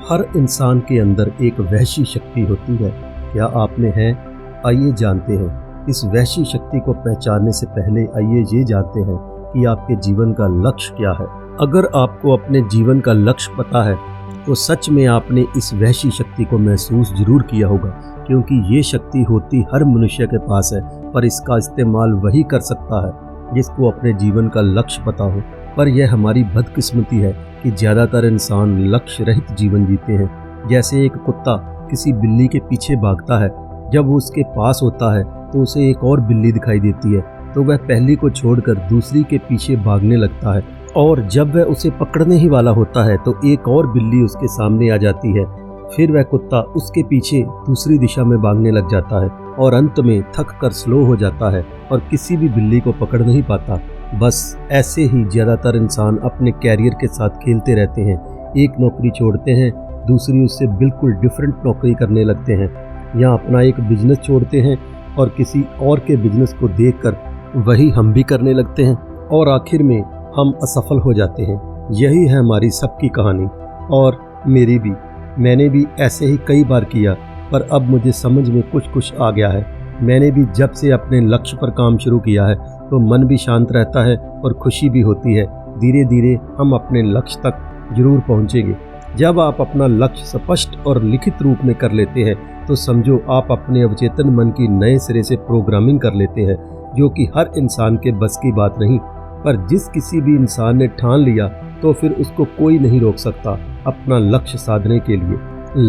हर इंसान के अंदर एक वहशी शक्ति होती है। क्या आपने है? आइए जानते हैं। इस वहशी शक्ति को पहचानने से पहले आइए ये जानते हैं कि आपके जीवन का लक्ष्य क्या है। अगर आपको अपने जीवन का लक्ष्य पता है तो सच में आपने इस वहशी शक्ति को महसूस जरूर किया होगा, क्योंकि ये शक्ति होती हर मनुष्य के पास है, पर इसका इस्तेमाल वही कर सकता है जिसको अपने जीवन का लक्ष्य पता हो। पर यह हमारी बदकिस्मती है कि ज़्यादातर इंसान लक्ष्य रहित जीवन जीते हैं। जैसे एक कुत्ता किसी बिल्ली के पीछे भागता है, जब वो उसके पास होता है तो उसे एक और बिल्ली दिखाई देती है, तो वह पहली को छोड़कर दूसरी के पीछे भागने लगता है, और जब वह उसे पकड़ने ही वाला होता है तो एक और बिल्ली उसके सामने आ जाती है। फिर वह कुत्ता उसके पीछे दूसरी दिशा में भागने लग जाता है और अंत में थक कर स्लो हो जाता है और किसी भी बिल्ली को पकड़ नहीं पाता। बस ऐसे ही ज़्यादातर इंसान अपने कैरियर के साथ खेलते रहते हैं। एक नौकरी छोड़ते हैं, दूसरी उससे बिल्कुल डिफरेंट नौकरी करने लगते हैं, या अपना एक बिजनेस छोड़ते हैं और किसी और के बिजनेस को देखकर वही हम भी करने लगते हैं, और आखिर में हम असफल हो जाते हैं। यही है हमारी सबकी कहानी, और मेरी भी। मैंने भी ऐसे ही कई बार किया, पर अब मुझे समझ में कुछ आ गया है। मैंने भी जब से अपने लक्ष्य पर काम शुरू किया है तो मन भी शांत रहता है और खुशी भी होती है। धीरे धीरे हम अपने लक्ष्य तक जरूर पहुंचेंगे। जब आप अपना लक्ष्य स्पष्ट और लिखित रूप में कर लेते हैं तो समझो आप अपने अवचेतन मन की नए सिरे से प्रोग्रामिंग कर लेते हैं, जो कि हर इंसान के बस की बात नहीं। पर जिस किसी भी इंसान ने ठान लिया तो फिर उसको कोई नहीं रोक सकता अपना लक्ष्य साधने के लिए।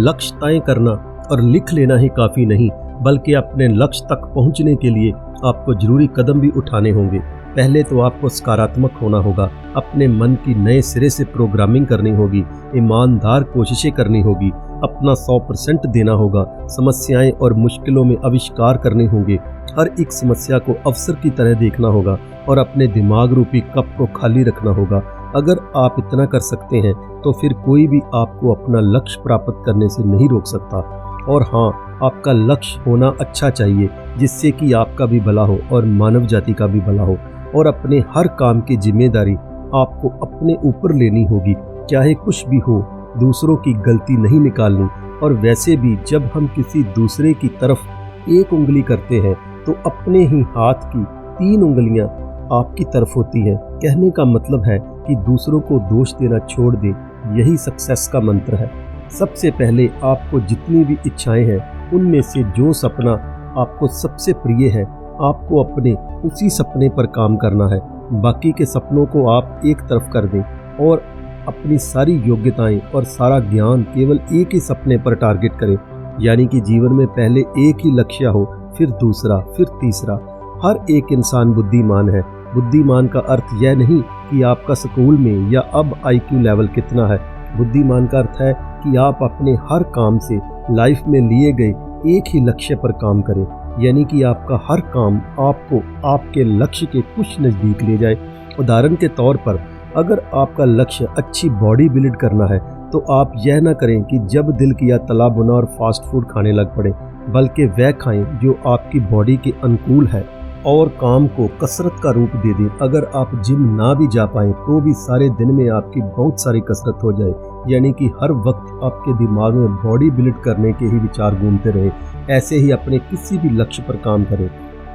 लक्ष्य तय करना और लिख लेना ही काफ़ी नहीं, बल्कि अपने लक्ष्य तक पहुंचने के लिए आपको जरूरी कदम भी उठाने होंगे। पहले तो आपको सकारात्मक होना होगा, अपने मन की नए सिरे से प्रोग्रामिंग करनी होगी, ईमानदार कोशिशें करनी होगी, अपना 100% देना होगा, समस्याएं और मुश्किलों में आविष्कार करने होंगे, हर एक समस्या को अवसर की तरह देखना होगा और अपने दिमाग रूपी कप को खाली रखना होगा। अगर आप इतना कर सकते हैं तो फिर कोई भी आपको अपना लक्ष्य प्राप्त करने से नहीं रोक सकता। और हाँ, आपका लक्ष्य होना अच्छा चाहिए, जिससे कि आपका भी भला हो और मानव जाति का भी भला हो। और अपने हर काम की जिम्मेदारी आपको अपने ऊपर लेनी होगी, चाहे कुछ भी हो। दूसरों की गलती नहीं निकालनी। और वैसे भी जब हम किसी दूसरे की तरफ एक उंगली करते हैं तो अपने ही हाथ की 3 उंगलियां आपकी तरफ होती हैं। कहने का मतलब है कि दूसरों को दोष देना छोड़ दें। यही सक्सेस का मंत्र है। सबसे पहले आपको जितनी भी इच्छाएं हैं उनमें से जो सपना आपको सबसे प्रिय है, आपको अपने उसी सपने पर काम करना है। बाकी के सपनों को आप एक तरफ कर दें और अपनी सारी योग्यताएं और सारा ज्ञान केवल एक ही सपने पर टारगेट करें। यानी कि जीवन में पहले एक ही लक्ष्य हो, फिर दूसरा, फिर तीसरा। हर एक इंसान बुद्धिमान है। बुद्धिमान का अर्थ यह नहीं कि आपका स्कूल में या अब IQ लेवल कितना है। बुद्धिमान का अर्थ है कि आप अपने हर काम से लाइफ में लिए गए एक ही लक्ष्य पर काम करें, यानी कि आपका हर काम आपको आपके लक्ष्य के कुछ नज़दीक ले जाए। उदाहरण के तौर पर, अगर आपका लक्ष्य अच्छी बॉडी बिल्ड करना है तो आप यह ना करें कि जब दिल किया तला भुना और फास्ट फूड खाने लग पड़े, बल्कि वह खाएं जो आपकी बॉडी के अनुकूल है और काम को कसरत का रूप दे दें। अगर आप जिम ना भी जा पाएं तो भी सारे दिन में आपकी बहुत सारी कसरत हो जाए, यानी कि हर वक्त आपके दिमाग में बॉडी बिल्ड करने के ही विचार घूमते रहे। ऐसे ही अपने किसी भी लक्ष्य पर काम करें।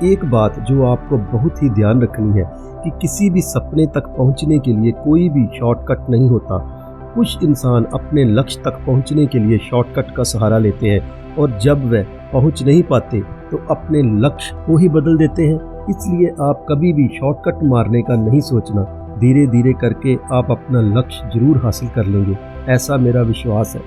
एक बात जो आपको बहुत ही ध्यान रखनी है कि किसी भी सपने तक पहुंचने के लिए कोई भी शॉर्टकट नहीं होता। कुछ इंसान अपने लक्ष्य तक पहुंचने के लिए शॉर्टकट का सहारा लेते हैं, और जब वह पहुंच नहीं पाते तो अपने लक्ष्य को ही बदल देते हैं। इसलिए आप कभी भी शॉर्टकट मारने का नहीं सोचना। धीरे धीरे करके आप अपना लक्ष्य जरूर हासिल कर लेंगे, ऐसा मेरा विश्वास है।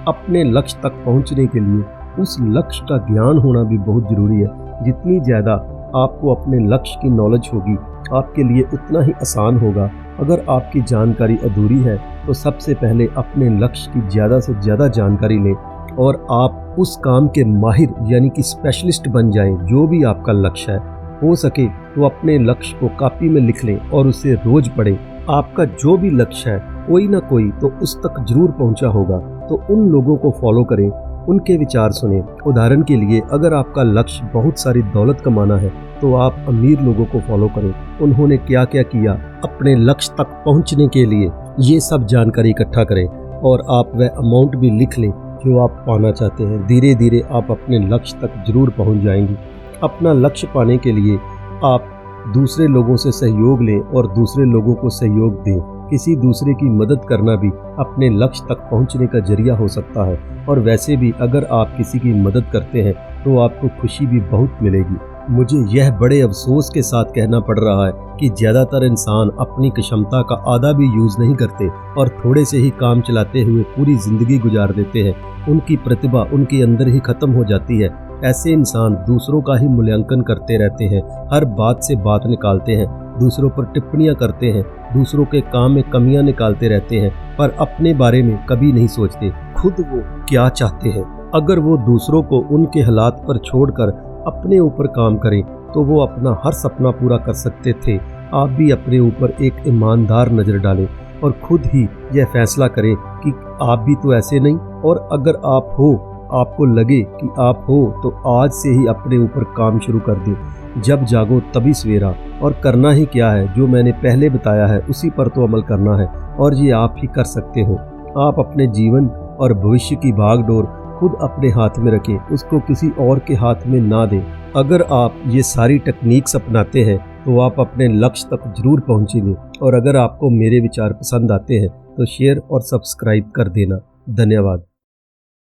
अपने लक्ष्य तक पहुंचने के लिए उस लक्ष्य का ज्ञान होना भी बहुत जरूरी है। जितनी ज़्यादा आपको अपने लक्ष्य की नॉलेज होगी, आपके लिए उतना ही आसान होगा। अगर आपकी जानकारी अधूरी है तो सबसे पहले अपने लक्ष्य की ज़्यादा से ज़्यादा जानकारी लें और आप उस काम के माहिर यानी कि स्पेशलिस्ट बन जाएं। जो भी आपका लक्ष्य है, हो सके तो अपने लक्ष्य को कॉपी में लिख लें और उसे रोज पढ़ें। आपका जो भी लक्ष्य है, कोई ना कोई तो उस तक जरूर पहुंचा होगा, तो उन लोगों को फॉलो करें, उनके विचार सुनें। उदाहरण के लिए, अगर आपका लक्ष्य बहुत सारी दौलत कमाना है तो आप अमीर लोगों को फॉलो करें। उन्होंने क्या क्या किया अपने लक्ष्य तक पहुंचने के लिए, ये सब जानकारी इकट्ठा करें और आप वह अमाउंट भी लिख लें जो आप पाना चाहते हैं, धीरे धीरे आप अपने लक्ष्य तक जरूर पहुंच जाएंगे। अपना लक्ष्य पाने के लिए आप दूसरे लोगों से सहयोग लें और दूसरे लोगों को सहयोग दें। किसी दूसरे की मदद करना भी अपने लक्ष्य तक पहुंचने का जरिया हो सकता है। और वैसे भी अगर आप किसी की मदद करते हैं तो आपको खुशी भी बहुत मिलेगी। मुझे यह बड़े अफसोस के साथ कहना पड़ रहा है कि ज़्यादातर इंसान अपनी क्षमता का आधा भी यूज़ नहीं करते और थोड़े से ही काम चलाते हुए पूरी ज़िंदगी गुजार देते हैं। उनकी प्रतिभा उनके अंदर ही ख़त्म हो जाती है। ऐसे इंसान दूसरों का ही मूल्यांकन करते रहते हैं, हर बात से बात निकालते हैं, दूसरों पर टिप्पणियां करते हैं, दूसरों के काम में कमियां निकालते रहते हैं, पर अपने बारे में कभी नहीं सोचते खुद वो क्या चाहते हैं। अगर वो दूसरों को उनके हालात पर छोड़कर अपने ऊपर काम करें तो वो अपना हर सपना पूरा कर सकते थे। आप भी अपने ऊपर एक ईमानदार नज़र डालें और खुद ही यह फैसला करें कि आप भी तो ऐसे नहीं, और अगर आप हो, आपको लगे कि आप हो, तो आज से ही अपने ऊपर काम शुरू कर दें। जब जागो तभी सवेरा, और करना ही क्या है, जो मैंने पहले बताया है उसी पर तो अमल करना है, और ये आप ही कर सकते हो। आप अपने जीवन और भविष्य की भागडोर खुद अपने हाथ में रखें, उसको किसी और के हाथ में ना दें। अगर आप ये सारी टेक्निक्स अपनाते हैं तो आप अपने लक्ष्य तक जरूर पहुंचेंगे। और अगर आपको मेरे विचार पसंद आते हैं तो शेयर और सब्सक्राइब कर देना। धन्यवाद।